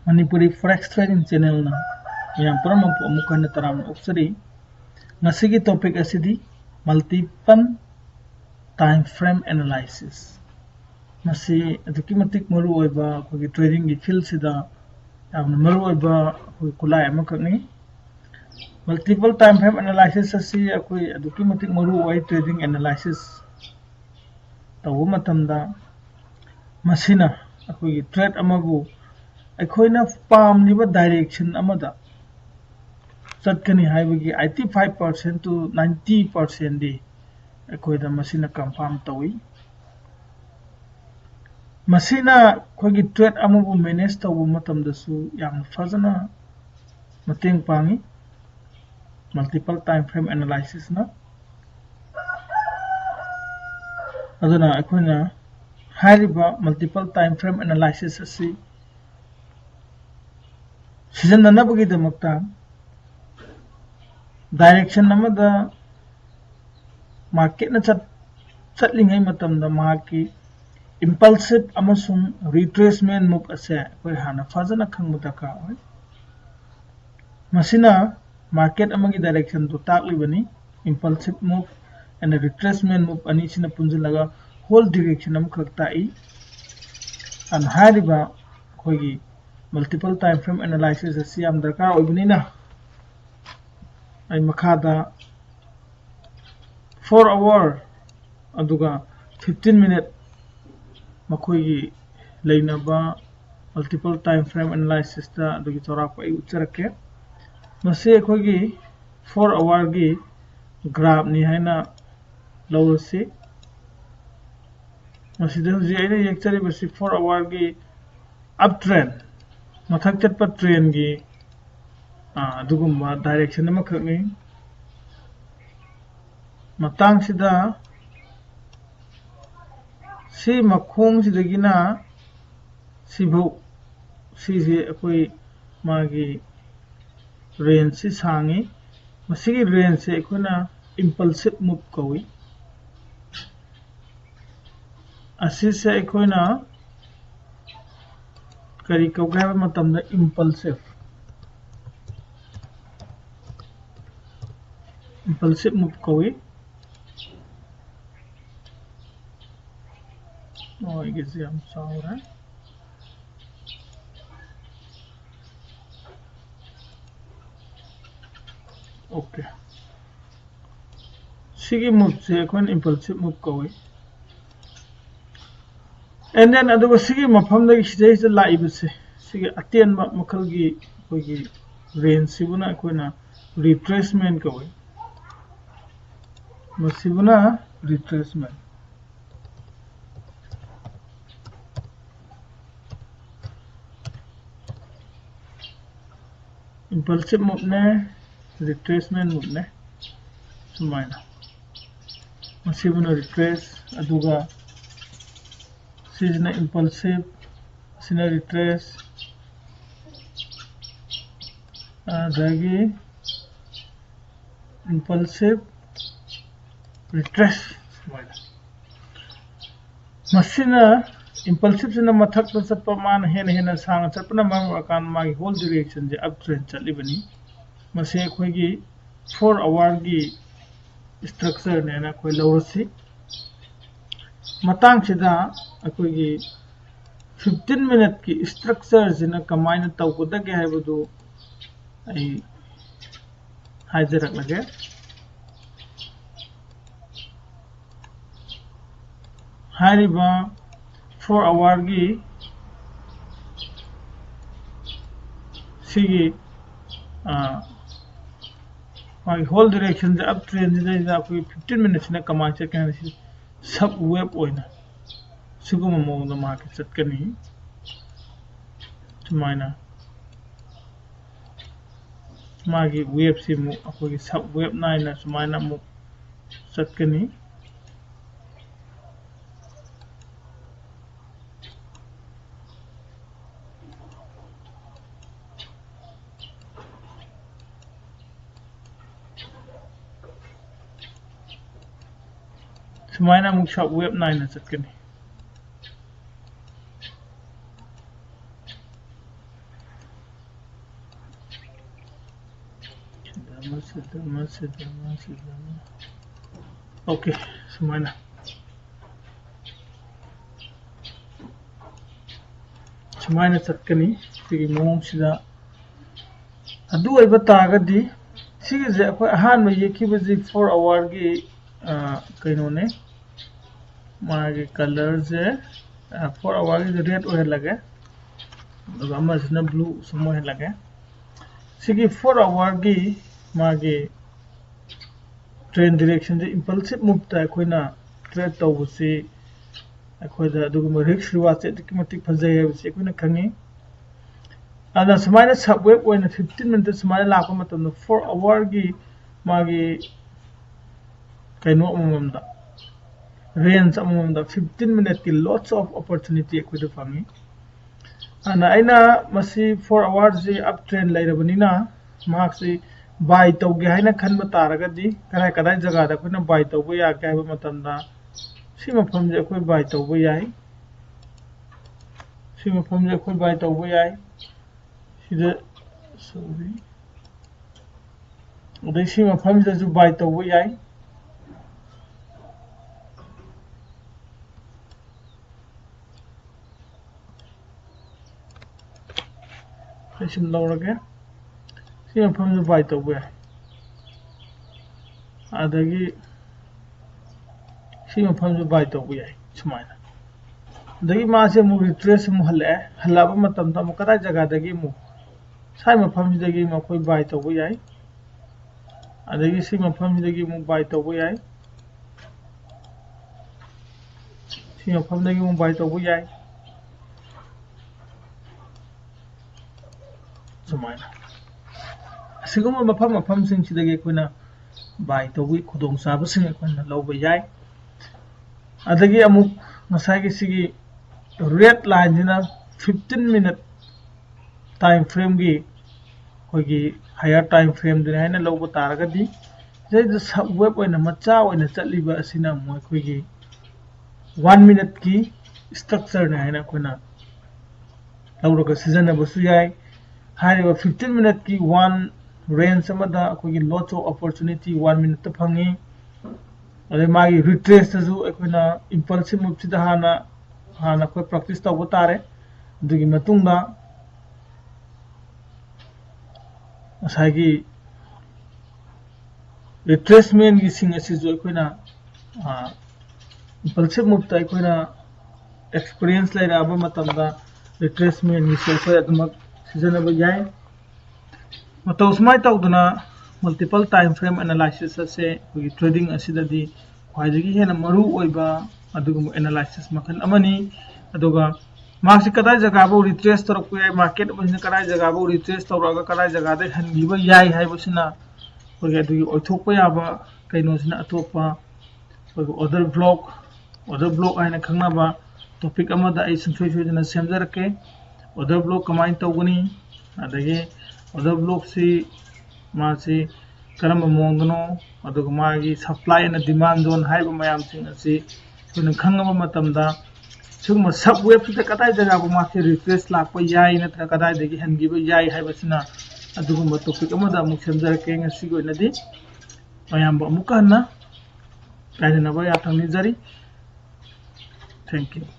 Manipuri Forex Trading Channel na yang pernah mempermukan taram opsari ngasigi topik asidi multiple time frame analysis masi aduki matik maru oiba ko trading gi field sida am maru oiba ko kulai amakani multiple time frame analysis asi akoi aduki matik maru oi trading analysis tawu matamda masina akoi trade amabu अखोइना पामलिबा direction अमदा चटकनी हाइबगी 85% to 90% दी अखोइदा मसिना confirm तोई मसिना खोगी ट्रेड अमबु मैनेज तबु मतमदसु याम फजना मतेंग पांगी मल्टीपल टाइम फ्रेम एनालिसिस ना अदना अखोइना हाइरिबा मल्टीपल टाइम फ्रेम एनालिसिस असि सीजन ननबगी दमकता डायरेक्शन नमदा मार्केट न चटलिंगै मतमदा माकी इंपल्सिव अमसुंग रिट्रेसमेंट मूव असे कोई हाना फजना खंगबा दरकार ओय मसिना मार्केट अमगी डायरेक्शन तो ताकलिबनी impulsive move and retracement move अनि सिना पुंजलगा होल डायरेक्शन अम खक्ताई अन हारिबा खोगी multiple time frame analysis asi am darkar oibnina ai makhada 4 hour aduga 15 minute makoi gi leinaba multiple time frame analysis ta adugi chora ko ai ucharake mase khoi gi 4 hour gi graph ni haina lawsi masida ji aina yekchari basi 4 hour gi uptrend मथक Chatap train की direction मतंगसिदा सी मखोंग सिदगिना सिभौ सिजे अखोई मागी range से सांगी मसिगी range से अखोना impulsive move कवी असी से अखोना करी कौगा मतमदा इंपल्सिव मूव कवी एग्जाम सावरा ओके सिगी मूव से कोन इंपल्सिव मूव कवी and then aduga sigi mafam da sijai se laibase sigi atien makal gi kogi range sibuna koina retracement kawai masibuna retracement impulsive move ne retracement move ne sumaina masibuna retrace aduga Sina impulsive, sina retrace, dagi impulsive, retrace. Masina impulsive sina mathak to satpa man hen sang satpana mang akan magi whole direction je uptrend chalibani. Masi khoi gi 4 hour gi structure ne na khoi lawsi. Matang सिदा अकोगी 15 minute की structure जिना कमाइन तौगदगे हाइबदु आई हाइजरक लगे हारिबा 4 hour की सिगी मागी whole direction जे up trend जिना कोई 15 minute सिना कमाइन से कहने सब web ओइना सुगम मोंग मार्केट चटकनी सुमाइना मागी वेब से मु अखोगी सब वेब नाइना सुमाइना मु चटकनी Sumaina mung shop web 9 na chatkani Okay, sumana chatkani sigi mong sida adu oiba tagadi sigi je akoi ahan ma yekibaji 4 hour gi kainone magi color je 4 hour gi red ohe lage aduga amasina blue sumo he lage sigi 4 hour gi magi train direction je impulsive move ta koina trade tawbusi akoida aduga risk reward je dikmatik phajai habisi koina khangi ana samaina subwave oina 15 minutes samaina lakpa matamda 4 hour gi magi kaino amamda range amamda 15 minute ki lots of opportunity akoida fangi ana aina masi 4 hours ji up train lairabanina maksi buy tawge haina khanba taragadi kadai kadai jaga da koina buy tawba ya kai ba matamda si mafam je koi buy tawba yai si mafam je koi buy tawba yai sida sorry odai si mafam je ju buy tawba yai sim lawrage si mafam je buy tawba yai adagi si mafam je buy tawba yai sumaina dagi maase mu retrace mu halaba matam ta mu kada jaga dagi mu sai mafam dagi ma koi buy tawba yai adagi si mafam dagi mu buy tawba yai si mafam dagi mu buy tawba yai sumaina siguma mafam sing sidagi koina buy tawbi khudong saba sing koina lawba yai adagi amuk ngasagi sigi red line dina 15 minute time frame gi koigi higher time frame dina haina lawba taragadi jai the subwave oina macha oina chatliba asina moi koigi 1 minute ki structure na haina koina lawraga season abasu yai hariba 15 minute ki one range amada koigi lots of opportunity 1 minute ta phangi ade magi retrace ta ju koina impulsive move sida hana koi practice tawba tare dugi matungda asagi retracement gi sing asi jo koina impulsive move ta koina experience laira aba matamda retracement gi se koi aduma seasonable yai matau smai tawduna multiple time frame analysis ase kogi trading asidadi khwaidagi hena maru oiba adugu analysis makan amani aduga market kadai jaga bo retrace torok yai market amani kadai jaga bo retrace toraga kadai jaga de hangiba yai haibusina kogi adugi oithokpa yaba kaino sina atopa kogi other block aina khangnaba topic amada ai singthoi sojana semjarake other block kamai tawgani adagi other block si masi karamba mongno aduga magi supply and demand zone haiba mayam sing asi kuna khangaba matamda sugma subwave sida kadai jaga bu masi retrace lakpa yai natra kadai degi hangiba yai haiba sina aduga topic amada amuk semjarake ngasi goinadi mayam ba amukana kaina ba ya tangni jari thank you